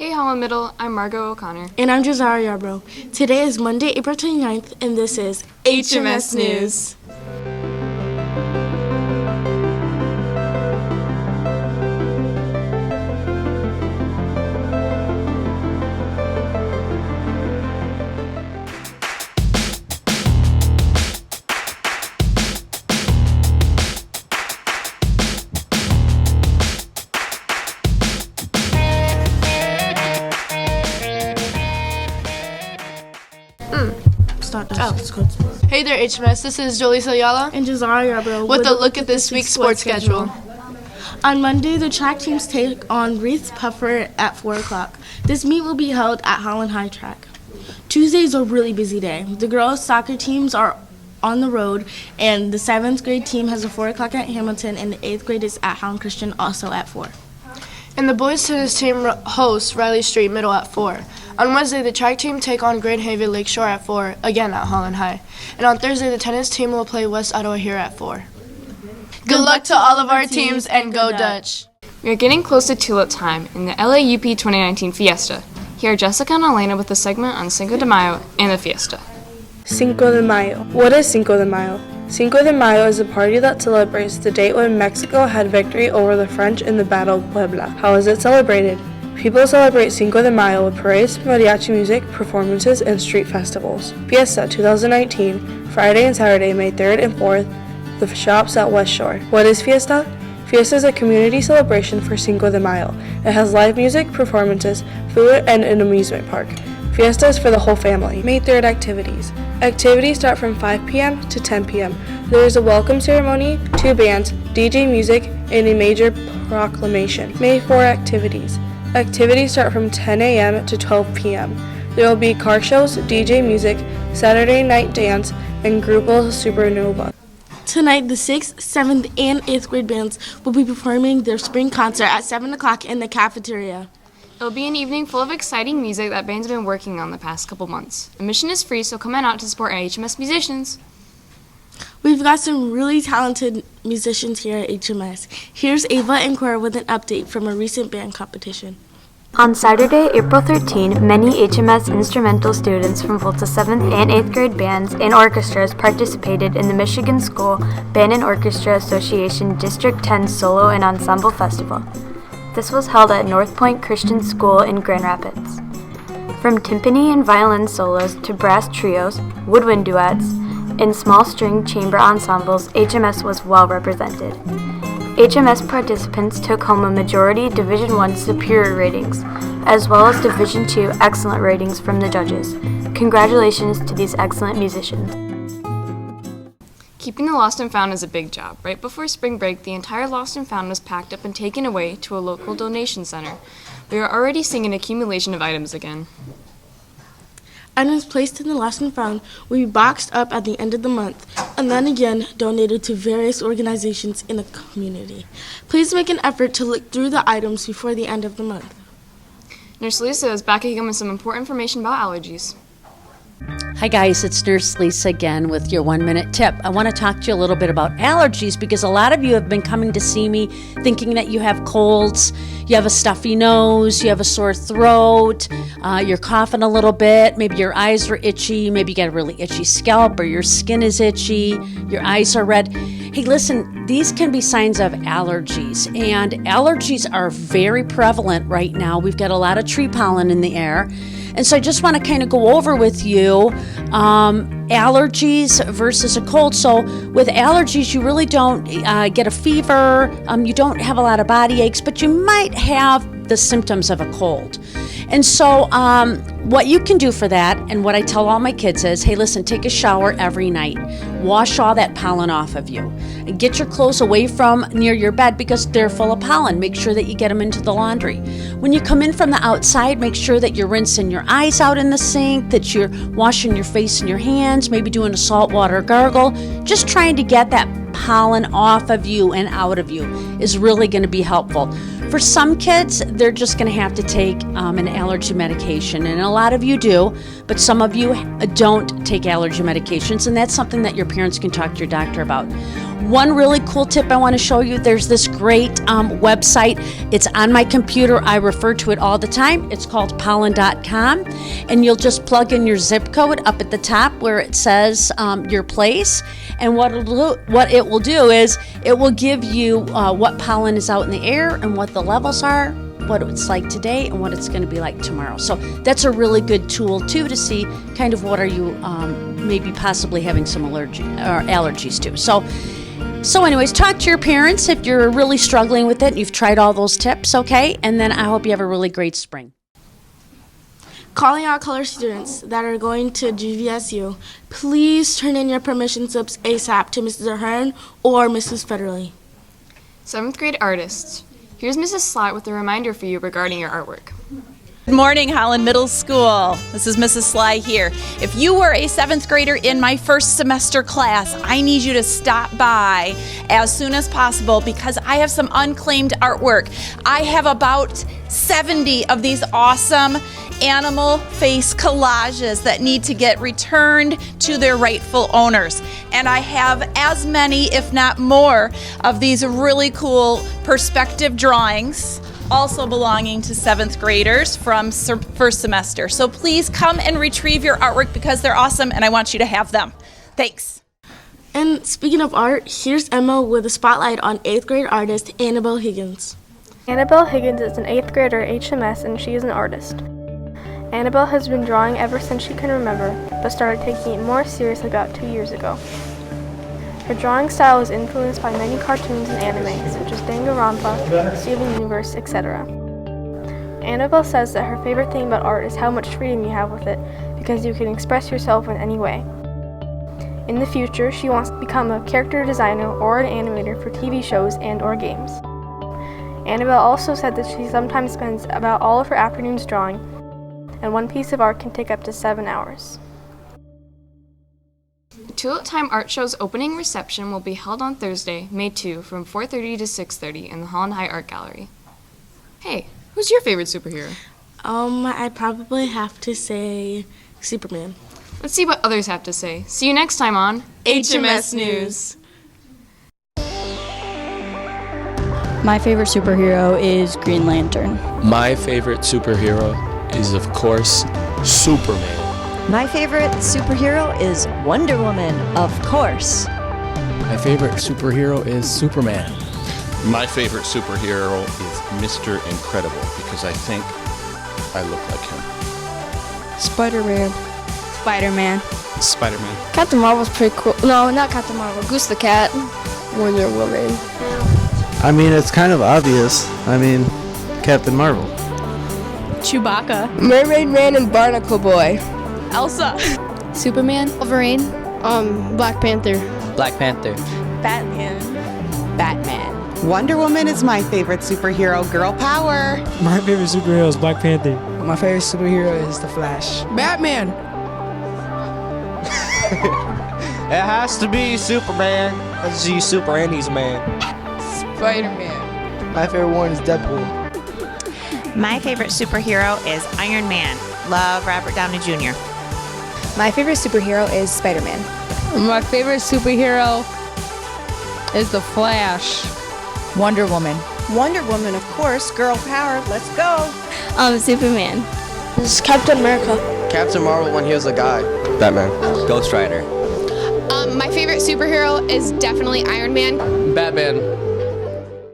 Hey Holland Middle, I'm Margot O'Connor. And I'm Josiah Yarbrough. Today is Monday, April 29th, and this is HMS News. Hey there HMS, this is Jolie Ayala and Josiah Yarbrough with a look at this week's sports schedule. On Monday, the track teams take on Reese Puffer at 4 o'clock. This meet will be held at Holland High Track. Tuesday is a really busy day. The girls' soccer teams are on the road, and the 7th grade team has a 4 o'clock at Hamilton, and the 8th grade is at Holland Christian, also at 4. And the boys' tennis team hosts Riley Street Middle at 4. On Wednesday, the track team take on Grand Haven Lakeshore at 4, again at Holland High. And on Thursday, the tennis team will play West Ottawa here at 4. Good luck to all of our teams, and go Dutch! We are getting close to tulip time in the LAUP 2019 Fiesta. Here are Jessica and Elena with a segment on Cinco de Mayo and the Fiesta. Cinco de Mayo. What is Cinco de Mayo? Cinco de Mayo is a party that celebrates the date when Mexico had victory over the French in the Battle of Puebla. How is it celebrated? People celebrate Cinco de Mayo with parades, mariachi music, performances, and street festivals. Fiesta 2019, Friday and Saturday, May 3rd and 4th, the shops at West Shore. What is Fiesta? Fiesta is a community celebration for Cinco de Mayo. It has live music, performances, food, and an amusement park. Fiesta is for the whole family. May 3rd activities. Activities start from 5 p.m. to 10 p.m. There is a welcome ceremony, 2 bands, DJ music, and a major proclamation. May 4 activities. Activities start from 10 a.m. to 12 p.m. There will be car shows, DJ music, Saturday night dance, and Grupo Supernova. Tonight, the 6th, 7th, and 8th grade bands will be performing their spring concert at 7 o'clock in the cafeteria. It'll be an evening full of exciting music that bands have been working on the past couple months. Admission is free, so come on out to support our HMS musicians. We've got some really talented musicians here at HMS. Here's Ava and Cora with an update from a recent band competition. On Saturday, April 13, many HMS instrumental students from both the 7th and 8th grade bands and orchestras participated in the Michigan School Band and Orchestra Association District 10 Solo and Ensemble Festival. This was held at North Point Christian School in Grand Rapids. From timpani and violin solos to brass trios, woodwind duets, and small string chamber ensembles, HMS was well represented. HMS participants took home a majority Division I superior ratings, as well as Division II excellent ratings from the judges. Congratulations to these excellent musicians. Keeping the lost and found is a big job. Right before spring break, the entire lost and found was packed up and taken away to a local donation center. We are already seeing an accumulation of items again. Items placed in the lost and found will be boxed up at the end of the month and then again donated to various organizations in the community. Please make an effort to look through the items before the end of the month. Nurse Lisa is back again with some important information about allergies. Hi guys, it's Nurse Lisa again with your 1-minute tip. I want to talk to you a little bit about allergies because a lot of you have been coming to see me thinking that you have colds, you have a stuffy nose, you have a sore throat, you're coughing a little bit, maybe your eyes are itchy, maybe you got a really itchy scalp or your skin is itchy, your eyes are red. Hey, listen, these can be signs of allergies, and allergies are very prevalent right now. We've got a lot of tree pollen in the air. And so I just want to kind of go over with you allergies versus a cold. So with allergies, you really don't get a fever, you don't have a lot of body aches, but you might have the symptoms of a cold. And so what you can do for that, and what I tell all my kids is, hey, listen, take a shower every night. Wash all that pollen off of you. And get your clothes away from near your bed because they're full of pollen. Make sure that you get them into the laundry. When you come in from the outside, make sure that you're rinsing your eyes out in the sink, that you're washing your face and your hands, maybe doing a saltwater gargle. Just trying to get that pollen off of you and out of you is really going to be helpful. For some kids, they're just going to have to take an allergy medication, and a lot of you do, but some of you don't take allergy medications, and that's something that your parents can talk to your doctor about. One really cool tip I want to show you, there's this great website. It's on my computer. I refer to it all the time. It's called pollen.com, and you'll just plug in your zip code up at the top where it says your place, and what it will do is it will give you what pollen is out in the air and what the levels are, what it's like today, and what it's going to be like tomorrow. So that's a really good tool too to see kind of what are you maybe possibly having some allergy or allergies to. So anyways, talk to your parents if you're really struggling with it and you've tried all those tips, okay? And then I hope you have a really great spring. Calling out color students that are going to GVSU, please turn in your permission slips ASAP to Mrs. Ahern or Mrs. Federley. 7th grade artists. Here's Mrs. Slott with a reminder for you regarding your artwork. Good morning, Holland Middle School. This is Mrs. Sly here. If you were a 7th grader in my first semester class, I need you to stop by as soon as possible because I have some unclaimed artwork. I have about 70 of these awesome animal face collages that need to get returned to their rightful owners. And I have as many, if not more, of these really cool perspective drawings also belonging to 7th graders from first semester. So please come and retrieve your artwork because they're awesome and I want you to have them. Thanks. And speaking of art, here's Emma with a spotlight on 8th grade artist Annabelle Higgins. Annabelle Higgins is an 8th grader at HMS and she is an artist. Annabelle has been drawing ever since she can remember, but started taking it more seriously about 2 years ago. Her drawing style is influenced by many cartoons and anime, such as Danganronpa, Steven Universe, etc. Annabelle says that her favorite thing about art is how much freedom you have with it, because you can express yourself in any way. In the future, she wants to become a character designer or an animator for TV shows and/or games. Annabelle also said that she sometimes spends about all of her afternoons drawing, and one piece of art can take up to 7 hours. The Tulip Time Art Show's opening reception will be held on Thursday, May 2, from 4:30 to 6:30 in the Holland High Art Gallery. Hey, who's your favorite superhero? I'd probably have to say Superman. Let's see what others have to say. See you next time on HMS News. My favorite superhero is Green Lantern. My favorite superhero is, of course, Superman. My favorite superhero is Wonder Woman, of course. My favorite superhero is Superman. My favorite superhero is Mr. Incredible because I think I look like him. Spider-Man. Spider-Man. Spider-Man. Captain Marvel's pretty cool. No, not Captain Marvel. Goose the Cat. Wonder Woman. I mean, it's kind of obvious. I mean, Captain Marvel. Chewbacca. Mermaid Man and Barnacle Boy. Elsa. Superman. Wolverine. Black Panther. Black Panther. Batman. Batman. Wonder Woman is my favorite superhero. Girl power. My favorite superhero is Black Panther. My favorite superhero is The Flash. Batman. It has to be Superman. Let's see, Super Andy's man. Spider-Man. My favorite one is Deadpool. My favorite superhero is Iron Man. Love Robert Downey Jr. My favorite superhero is Spider-Man. My favorite superhero is The Flash. Wonder Woman. Wonder Woman, of course. Girl power. Let's go. Superman. This is Captain America. Captain Marvel when he was a guy. Batman. Ghost Rider. My favorite superhero is definitely Iron Man. Batman.